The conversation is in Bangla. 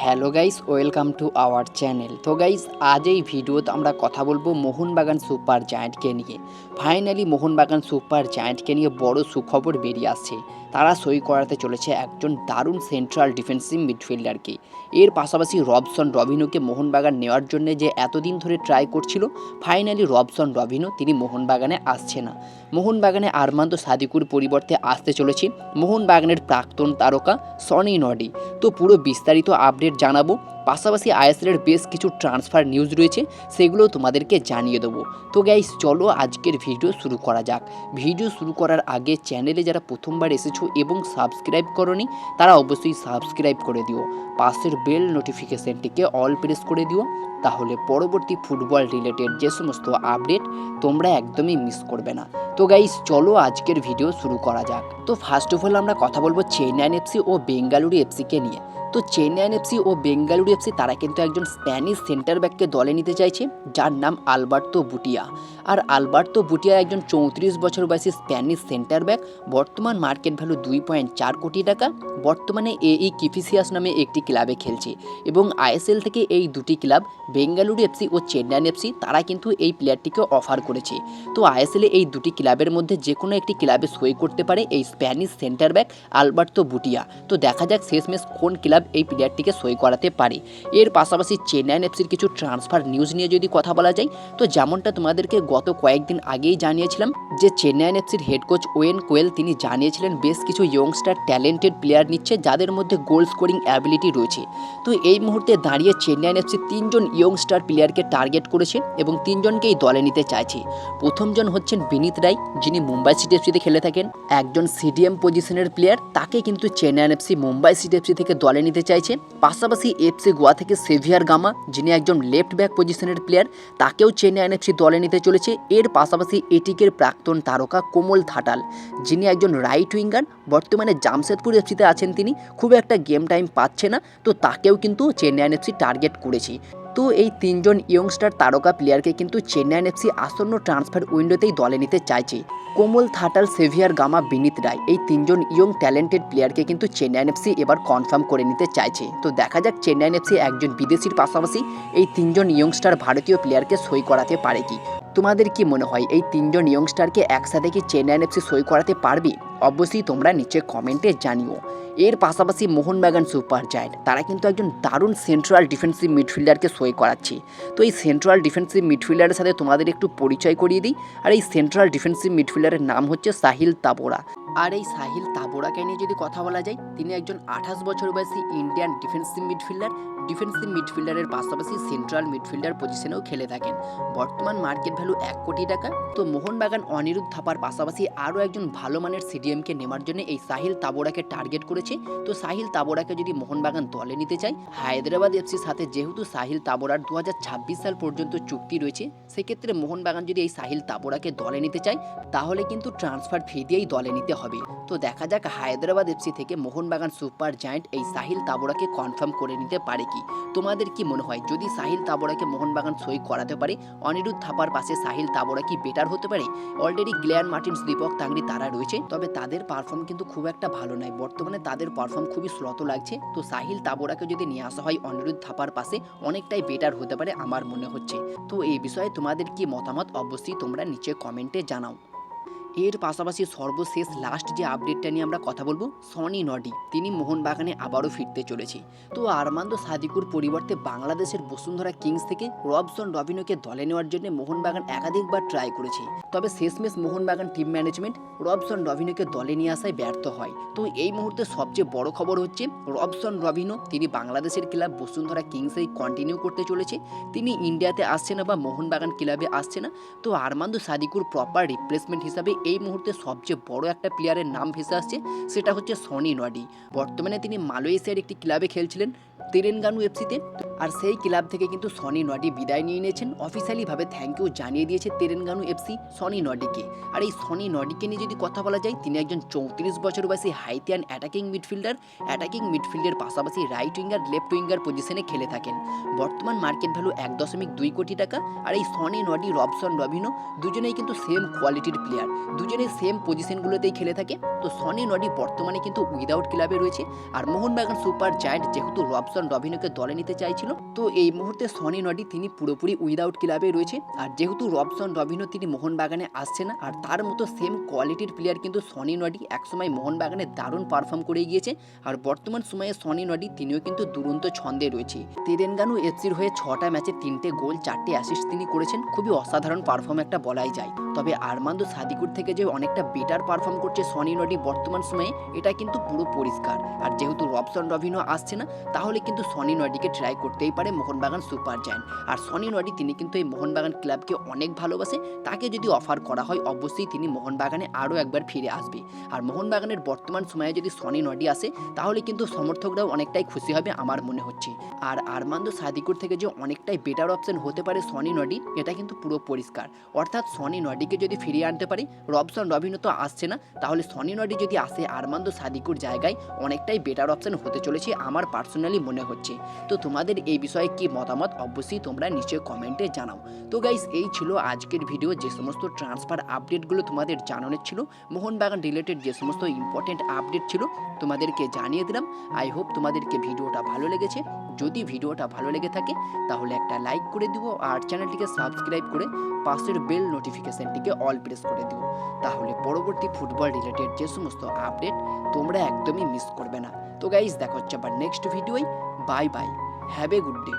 Hello guys, welcome to our channel. তো গাইস, আজ এই ভিডিওতে আমরা কথা বলবো মোহনবাগান সুপার জায়ান্টকে নিয়ে। ফাইনালি মোহনবাগান সুপার জায়ান্টকে নিয়ে বড় সুখবর বেরিয়ে আসছে। তারা সই করাতে চলেছে একজন দারুণ সেন্ট্রাল ডিফেন্সিভ মিডফিল্ডারকে। এর পাশাপাশি রবসন রবিনোকে মোহনবাগান নেওয়ার জন্য যে এতদিন ধরে ট্রাই করছিল, ফাইনালি রবসন রবিনো তিনি মোহনবাগানে আসছে না। মোহনবাগানে আরমান্দ সাদিকুর পরিবর্তে আসতে চলেছে মোহনবাগানের প্রাক্তন তারকা সনি নডি। তো পুরো বিস্তারিত আপডেট জানাবো, পাশাপাশি আইএসএলের বেশ কিছু ট্রান্সফার নিউজ রয়েছে, সেগুলো তোমাদেরকে জানিয়ে দেবো। তো গাইস, চলো আজকের ভিডিও শুরু করা যাক। ভিডিও শুরু করার আগে চ্যানেলে যারা প্রথমবার এসেছো এবং সাবস্ক্রাইব করোনি, তারা অবশ্যই সাবস্ক্রাইব করে দিও। পাশের বেল নোটিফিকেশনটিকে অল প্রেস করে দিও, তাহলে পরবর্তী ফুটবল রিলেটেড যে সমস্ত আপডেট তোমরা একদমই মিস করবে না। তো গাইস, চলো আজকের ভিডিও শুরু করা যাক। তো ফার্স্ট অফ অল আমরা কথা বলবো চেন্নাইন এফসি ও বেঙ্গালুরু এফসিকে নিয়ে। তো চেন্নাইন এফসি ও বেঙ্গালুরু এফসি তারা কিন্তু একজন স্প্যানিশ সেন্টার ব্যাককে দলে নিতে চাইছে, যার নাম আলবার্তো বুটিয়া। আর আলবার্তো বুটিয়া একজন 34 বছর বয়সী স্প্যানিশ সেন্টার ব্যাক। বর্তমান মার্কেট ভ্যালু 2.4 কোটি টাকা। বর্তমানে এই কিফিসিয়াস নামে একটি ক্লাবে খেলছে এবং আইএসএল থেকে এই দুটি ক্লাব বেঙ্গালুরু এফসি ও চেন্নাইন এফসি তারা কিন্তু এই প্লেয়ারটিকে অফার করেছে। তো আইএসএলে এই দুটি ক্লাবের মধ্যে যে কোনো একটি ক্লাবে সই করতে পারে এই স্প্যানিশ সেন্টার ব্যাক আলবার্তো বুটিয়া। তো দেখা যাক শেষমেশ কোন ক্লাব এই প্লেয়ারটিকে সই করাতে পারে। এর পাশাপাশি চেন্নাইন এফসির কিছু ট্রান্সফার নিউজ নিয়ে যদি কথা বলা যায়, তো যেমনটা তোমাদেরকে গত কয়েকদিন আগেই জানিয়েছিলাম যে চেন্নাইন এফসির হেড কোচ ওয়েন কোয়েল তিনি জানিয়েছিলেন বেশ কিছু ইয়ংস্টার ট্যালেন্টেড প্লেয়ার নিচ্ছে, যাদের মধ্যে গোল স্কোরিং অ্যাবিলিটি রয়েছে। তো এই মুহূর্তে দাঁড়িয়ে চেন্নাইন এফসি 3জন ইয়ংস্টার প্লেয়ারকে টার্গেট করেছে এবং 3জনকেই দলে নিতে চাইছে। প্রথমজন হচ্ছেন বিনীত রায়, যিনি মুম্বাই সিটি এফসিতে খেলে থাকেন, একজন সিডিএম পজিশনের প্লেয়ার। তাকে কিন্তু Chennaiyin FC Mumbai city FC থেকে দলে নিতে চাইছে। পাশাপাশি এফসি গোয়া থেকে সেভিয়ার গামা, যিনি একজন লেফট ব্যাক পজিশনের প্লেয়ার, তাকেও চেন্নাইন এফসি দলে নিতে চলেছে। এর পাশাপাশি এটিকের প্রাক্তন তারকা কোমল থাটাল, যিনি একজন রাইট উইঙ্গার, বর্তমানে জামশেদপুর এফসিতে আছেন, তিনি খুব একটা গেম টাইম পাচ্ছে না, তো তাকেও কিন্তু চেন্নাইন এফসি টার্গেট করেছে। তো এই 3জন ইয়ংস্টার তারকা প্লেয়ারকে কিন্তু চেন্নাইন এফসি আসন্ন ট্রান্সফার উইন্ডোতেই দলে নিতে চাইছে। কোমল থাটাল, সেভিয়ার গামা, বিনীত রায়, এই 3জন ইয়ং ট্যালেন্টেড প্লেয়ারকে কিন্তু চেন্নাইন এফসি এবার কনফার্ম করে নিতে চাইছে। তো দেখা যাক চেন্নাইন এফসি একজন বিদেশির পাশাপাশি এই 3জন ইয়ংস্টার ভারতীয় প্লেয়ারকে সই করাতে পারে কি। তোমাদের কি মনে হয় এই 3জন ইয়ংস্টারকে একসাথে কি চেন্নাইন এফসি সই করাতে পারবে? অবশ্যই তোমরা নিচে কমেন্টে জানিও। এর পাশাপাশি মোহনবাগান সুপার জায়ান্ট তারা কিন্তু একজন দারুণ সেন্ট্রাল ডিফেন্সিভ মিডফিল্ডারকে সই করাচ্ছে। তো এই সেন্ট্রাল ডিফেন্সিভ মিডফিল্ডারের সাথে তোমাদের একটু পরিচয় করিয়ে দিই। আর এই সেন্ট্রাল ডিফেন্সিভ মিডফিল্ডারের নাম হচ্ছে সাহিল তাবোরা। আর এই সাহিল তাবোরাকে নিয়ে যদি কথা বলা যায়, তিনি একজন 28 বছর বয়সী ইন্ডিয়ান ডিফেন্সিভ মিডফিল্ডার। ডিফেন্সিভ মিডফিল্ডারের পাশাপাশি সেন্ট্রাল মিডফিল্ডার পজিশনেও খেলে থাকেন। বর্তমান মার্কেট ভ্যালু 1 কোটি টাকা। তো মোহনবাগান অনিরুদ্ধ থাপার পাশাপাশি আরও একজন ভালো মানের সিডিএমকে নেওয়ার জন্য এই সাহিল তাবোরাকে টার্গেট করেছে। তো সাহিল তাবোরাকে যদি মোহনবাগান দলে নিতে চায়, হায়দ্রাবাদ এফসির সাথে যেহেতু সাহিল তাবোরার 2026 সাল পর্যন্ত চুক্তি রয়েছে, সেক্ষেত্রে মোহনবাগান যদি এই সাহিল তাবোরাকে দলে নিতে চায়, তাহলে কিন্তু ট্রান্সফার ফি দিয়েই দলে নিতে হবে। তো দেখা যাক হায়দ্রাবাদ এফসি থেকে মোহনবাগান সুপার জায়ান্ট এই সাহিল তাবোরাকে কনফার্ম করে নিতে পারে কি। তোমাদের কি মনে হয় যদি সাহিল তাবোরাকে মোহনবাগান সই করাতে পারে, অনিরুদ্ধ থাপার পাশে সাহিল তাবোরা কি বেটার হতে পারে? অলরেডি গ্লেয়ান মার্টিন্স, দীপক তাংরি তারা রয়েছে, তবে তাদের পারফর্ম কিন্তু খুব একটা ভালো নয়। বর্তমানে তাদের পারফর্ম খুবই শ্লথ লাগছে। তো সাহিল তাবোরাকে যদি নিয়ে আসা হয় অনিরুদ্ধ থাপার পাশে, অনেকটাই বেটার হতে পারে আমার মনে হচ্ছে। তো এই বিষয়ে তোমাদের কি মতামত অবশ্যই তোমরা নিচে কমেন্টে জানাও। এর পাশাপাশি সর্বশেষ লাস্ট যে আপডেটটা নিয়ে আমরা কথা বলবো, সনি নডি তিনি মোহনবাগানে আবারও ফিরতে চলেছে। তো আরমান্দ সাদিকুর পরিবর্তে বাংলাদেশের বসুন্ধরা কিংস থেকে রবসন রবিনোকে দলে নেওয়ার জন্য মোহনবাগান একাধিকবার ট্রাই করেছে, তবে শেষমেশ মোহনবাগান টিম ম্যানেজমেন্ট রবসন রবিনোকে দলে নিয়ে আসায় ব্যর্থ হয়। তো এই মুহূর্তে সবচেয়ে বড় খবর হচ্ছে রবসন রবিনো তিনি বাংলাদেশের ক্লাব বসুন্ধরা কিংসেই কন্টিনিউ করতে চলেছে। তিনি ইন্ডিয়াতে আসছে না বা মোহনবাগান ক্লাবে আসছে না। তো আরমান্দ সাদিকুর প্রপার রিপ্লেসমেন্ট হিসাবে এই মুহূর্তে সবচেয়ে বড় একটা প্লেয়ারের নাম ভেসে আসছে, সেটা হচ্ছে সনি নডি। বর্তমানে তিনি মালয়েশিয়ার একটি ক্লাবে খেলছিলেন, তেরেনগানু এফসিতে। আর সেই ক্লাব থেকে কিন্তু সনি নডি বিদায় নিয়ে নিয়েছেন। অফিসিয়ালিভাবে থ্যাংক ইউ জানিয়ে দিয়েছে তেলেঙ্গানু এফসি সনি নডিকে। আর এই সনি নডিকে নিয়ে যদি কথা বলা যায়, তিনি একজন 34 বছর বয়সী হাইতিয়ান অ্যাটাকিং মিডফিল্ডের পাশাপাশি রাইট উইঙ্গার লেফট উইঙ্গার পজিশনে খেলে থাকেন। বর্তমান মার্কেট ভ্যালু 1.2 কোটি টাকা। আর এই সনি নডি, রবসন রবিনো দুজনেই কিন্তু সেম কোয়ালিটির প্লেয়ার, দুজনেই সেম পজিশনগুলোতেই খেলে থাকে। তো সনি নডি বর্তমানে কিন্তু উইদাউট ক্লাবে রয়েছে। আর মোহনবাগান সুপার জায়ান্ট যেহেতু রবসন রবিনোকে দলে নিতে চাইছিল, তো এই মুহূর্তে সনি নডি তিনি পুরোপুরি উইদাউট ক্লাবে রয়েছে। আর যেহেতু রবসন রবিনো তিনি মোহনবাগানে আসছে না, আর তার মতো সেম কোয়ালিটির প্লেয়ার কিন্তু সনি নডি একসময় মোহনবাগানে দারুণ পারফর্ম করে গিয়েছে। আর বর্তমান সময়ে সনি নডি তিনিও কিন্তু দুরন্ত ছন্দে রয়েছে। তেলেঙ্গানু এফসির হয়ে 6টা ম্যাচে 3টে গোল 4টে অ্যাসিস্ট তিনি করেছেন। খুবই অসাধারণ পারফর্ম একটা বলাই যায়। তবে আরমান্দো সাদিকুর থেকে যে অনেকটা বেটার পারফর্ম করছে সনি নডি বর্তমান সময়ে, এটা কিন্তু পুরো পরিষ্কার। আর যেহেতু রবসন রবিনো আসছে না, তাহলে কিন্তু সনি নডিকে ট্রাই করতেই পারে মোহনবাগান সুপার জায়ান্ট। আর সনি নডি তিনি কিন্তু এই মোহনবাগান ক্লাবকে অনেক ভালোবাসে। তাকে যদি অফার করা হয়, অবশ্যই তিনি মোহনবাগানে আরও একবার ফিরে আসবে। আর মোহনবাগানের বর্তমান সময়ে যদি সনি নডি আসে, তাহলে কিন্তু সমর্থকরাও অনেকটাই খুশি হবে আমার মনে হচ্ছে। আর আরমান্দো সাদিকুর থেকে যে অনেকটাই বেটার অপশন হতে পারে সনি নডি, এটা কিন্তু পুরো পরিষ্কার। অর্থাৎ সনি নডিকে যদি ফিরিয়ে আনতে পারি, রবসন রবিনো তো আসছে না, তাহলে সনি নডি যদি আসে আরমান্দো সাদিকুর জায়গায়, অনেকটাই বেটার অপশন হতে চলেছে আমার পার্সোনালি মনে হচ্ছে। তো তোমাদের এই বিষয়ে কি মতামত অবশ্যই তোমরা নিচে কমেন্টে জানাও। তো গাইস, এই ছিল আজকের ভিডিও। যে সমস্ত ট্রান্সফার আপডেটগুলো তোমাদের জানানোর ছিল, মোহনবাগান রিলেটেড যে সমস্ত ইম্পর্টেন্ট আপডেট ছিল, তোমাদেরকে জানিয়ে দিলাম। আই হোপ তোমাদেরকে ভিডিওটা ভালো লেগেছে। যদি ভিডিওটা ভালো লেগে থাকে, তাহলে একটা লাইক করে দিও আর চ্যানেলটিকে সাবস্ক্রাইব করে পাশের বেল নোটিফিকেশনটিকে অল প্রেস করে দিও। তাহলে পরবর্তী ফুটবল রিলেটেড যে সমস্ত আপডেট তোমরা একদমই মিস করবে না। তো গাইস, দেখা হচ্ছে আবার নেক্সট ভিডিওয়। Bye bye, have a good day.